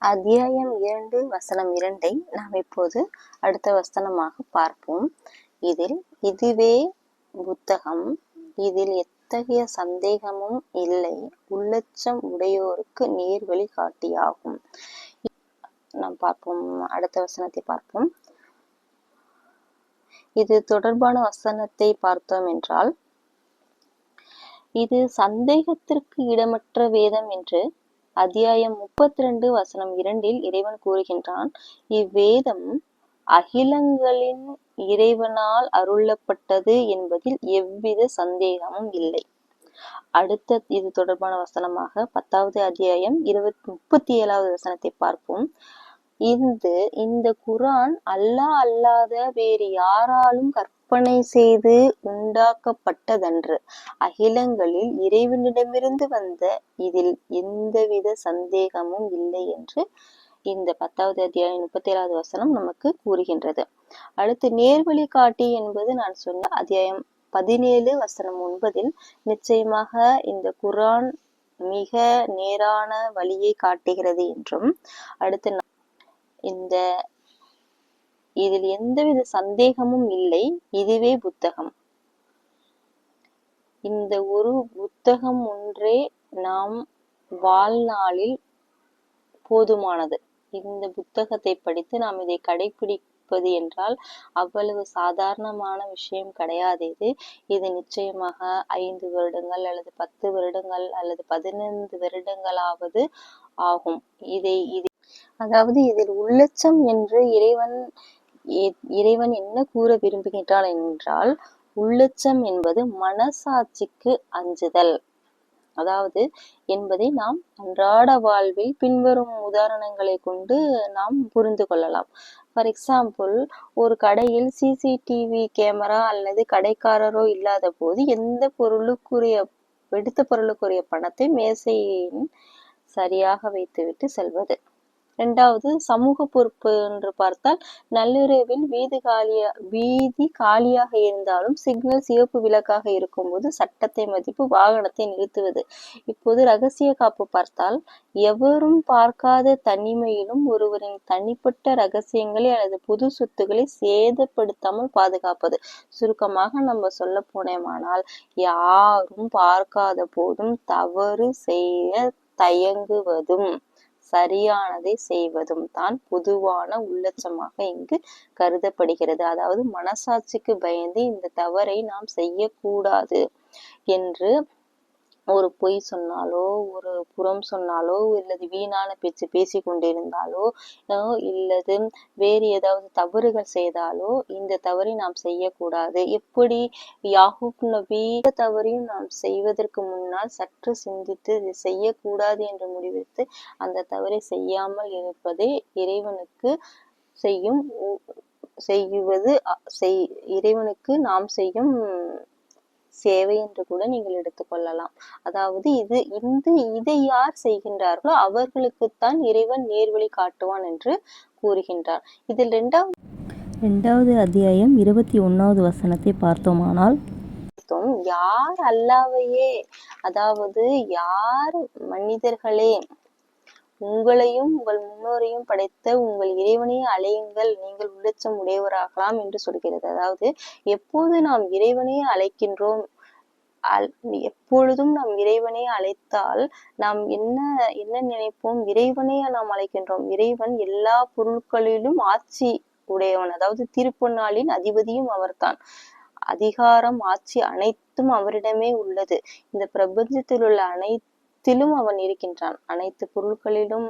அத்தியாயம் 2 வசனம் 2 நாம் இப்போது அடுத்த வசனமாக பார்ப்போம். இதுவே புத்தகம், இதில் எத்தகைய சந்தேகமும் இல்லை, உள்ளச்சம் உடையோருக்கு நேர் வழி காட்டியாகும். நாம் பார்ப்போம், அடுத்த வசனத்தை பார்ப்போம். இது தொடர்பான வசனத்தை பார்த்தோம் என்றால், இது சந்தேகத்திற்கு இடமற்ற வேதம் என்று அத்தியாயம் 32 வசனம் 2 இறைவன் கூறுகின்றான். இவ்வேதம் அகிலங்களின் இறைவனால் அருளப்பட்டது என்பதில் எவ்வித சந்தேகமும் இல்லை. அடுத்த இது தொடர்பான வசனமாக 10வது அத்தியாயம் 37வது வசனத்தை பார்ப்போம். இந்த குர்ஆன் அல்லாஹ் அல்லாத வேறு யாராலும் கற்பனை செய்து உண்டாக்கப்பட்டதன்று. அகிலங்களில் இறைவனிடமிருந்து வந்த இதில் எந்தவித சந்தேகமும் இல்லை என்று இந்த 10வது அத்தியாயம் 37வது வசனம் நமக்கு கூறுகின்றது. அடுத்து நேர்வழி காட்டி என்பது நான் சொன்ன அத்தியாயம் 17 வசனம் 9 நிச்சயமாக இந்த குர்ஆன் மிக நேரான வழியை காட்டுகிறது என்றும், அடுத்து இதில் எந்தவித சந்தேகமும் இல்லை, இதுவே புத்தகம், இந்த ஒரு புத்தகம் ஒன்றே நாம் வாழ்நாளில் போதுமானது. இந்த புத்தகத்தை படித்து நாம் இதை கடைபிடிப்பது என்றால் அவ்வளவு சாதாரணமான விஷயம் கிடையாது. இது நிச்சயமாக 5 வருடங்கள் அல்லது 10 வருடங்கள் அல்லது 15 வருடங்களாவது ஆகும். அதாவது இதில் உள்ளச்சம் என்று இறைவன் என்ன கூற விரும்புகின்றான் என்றால், உள்ளச்சம் என்பது மனசாட்சிக்கு அஞ்சுதல் அதாவது என்பதை நாம் அன்றாட வாழ்வில் பின்வரும் உதாரணங்களை கொண்டு நாம் புரிந்து கொள்ளலாம். ஃபார் எக்ஸாம்பிள், ஒரு கடையில் சிசிடிவி கேமரா அல்லது கடைக்காரரோ இல்லாத போது எடுத்த பொருளுக்குரிய பணத்தை மேசையின் சரியாக வைத்துவிட்டு செல்வது. 2வது சமூக பொறுப்பு என்று பார்த்தால், நள்ளிரவில் வீதி காலியாக இருந்தாலும் சிக்னல் சிவப்பு விளக்காக இருக்கும்போது சட்டத்தை மதிப்பு வாகனத்தை நிறுத்துவது. இப்போது ரகசிய காப்பு பார்த்தால், எவரும் பார்க்காத தனிமையிலும் ஒருவரின் தனிப்பட்ட ரகசியங்களை அல்லது பொது சொத்துக்களை சேதப்படுத்தாமல் பாதுகாப்பது. சுருக்கமாக நம்ம சொல்ல போனோமானால், யாரும் பார்க்காத போதும் தவறு செய்ய தயங்குவதும் சரியானதை செய்வதும் தான் பொதுவான உள்ளச்சமாக இங்கு கருதப்படுகிறது. அதாவது மனசாட்சிக்கு பயந்து இந்த தவறை நாம் செய்யக்கூடாது என்று ஒரு பொய் சொன்னாலோ, ஒரு புறம் சொன்னாலோ, இல்லது வீணான பேச்சு பேசி கொண்டிருந்தாலோ, இல்லது வேறு ஏதாவது தவறுகள் செய்தாலோ இந்த தவறை நாம் செய்யக்கூடாது. எப்படி யாக்கூப் நபி தவறையும் நாம் செய்வதற்கு முன்னால் சற்று சிந்தித்து இதை செய்யக்கூடாது என்று முடிவெடுத்து அந்த தவறை செய்யாமல் இருப்பதே இறைவனுக்கு இறைவனுக்கு நாம் செய்யும் சேவை என்று கூட நீங்கள் எடுத்துக்கொள்ளலாம். அதாவது இதை யார் செய்கின்றார்களோ அவர்களுக்குத்தான் இறைவன் நேர்வழி காட்டுவான் என்று கூறுகின்றார். இதில் 2வது அத்தியாயம் 21வது வசனத்தை பார்த்தோமானால், யார் அல்லாஹ்வையே, அதாவது யார் மனிதர்களே, உங்களையும் உங்கள் முன்னோரையும் படைத்த உங்கள் இறைவனையே அழையுங்கள், நீங்கள் உள்ளச்சம் உடையவராகலாம் என்று சொல்கிறது. அதாவது எப்போது நாம் இறைவனை அழைக்கின்றோம், எப்பொழுதும் நாம் இறைவனை அழைத்தால் நாம் என்ன நினைப்போம், இறைவனையே நாம் அழைக்கின்றோம். இறைவன் எல்லா பொருட்களிலும் ஆட்சி உடையவன், அதாவது திருப்பொன்னாளின் அதிபதியும் அவர்தான். அதிகாரம், ஆட்சி அனைத்தும் அவரிடமே உள்ளது. இந்த பிரபஞ்சத்தில் உள்ள அனைத்திலும் அவன் இருக்கின்றான், அனைத்து பொருட்களிலும்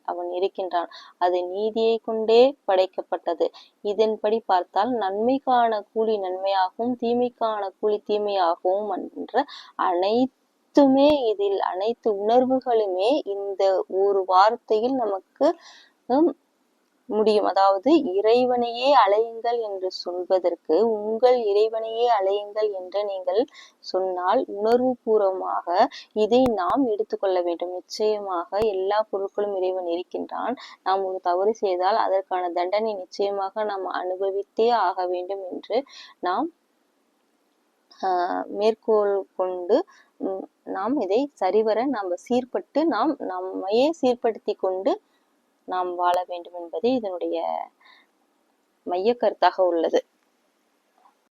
அவன் இருக்கின்றான். அது நீதியை கொண்டே படைக்கப்பட்டது. இதன்படி பார்த்தால் நன்மைக்கான கூலி நன்மையாகவும் தீமைக்கான கூலி தீமையாகவும் என்ற அனைத்துமே, இதில் அனைத்து உணர்வுகளுமே இந்த ஒரு வார்த்தையில் நமக்கு முடியும். அதாவது இறைவனையே அழையுங்கள் என்று சொல்வதற்கு, உங்கள் இறைவனையே அழையுங்கள் என்று நீங்கள் சொன்னால் உணர்வு பூர்வமாக இதை நாம் எடுத்துக்கொள்ள வேண்டும். நிச்சயமாக எல்லா பொருட்களும் இறைவன் இருக்கின்றான். நாம் ஒரு தவறு செய்தால் அதற்கான தண்டனை நிச்சயமாக நாம் அனுபவித்தே ஆக வேண்டும் என்று நாம் மேற்கோள் கொண்டு நாம் இதை சரிவர நாம் சீர்பட்டு நம்மையே சீர்படுத்தி கொண்டு நாம் வாழ வேண்டும் என்பது இதனுடைய மைய கருத்தாக உள்ளது.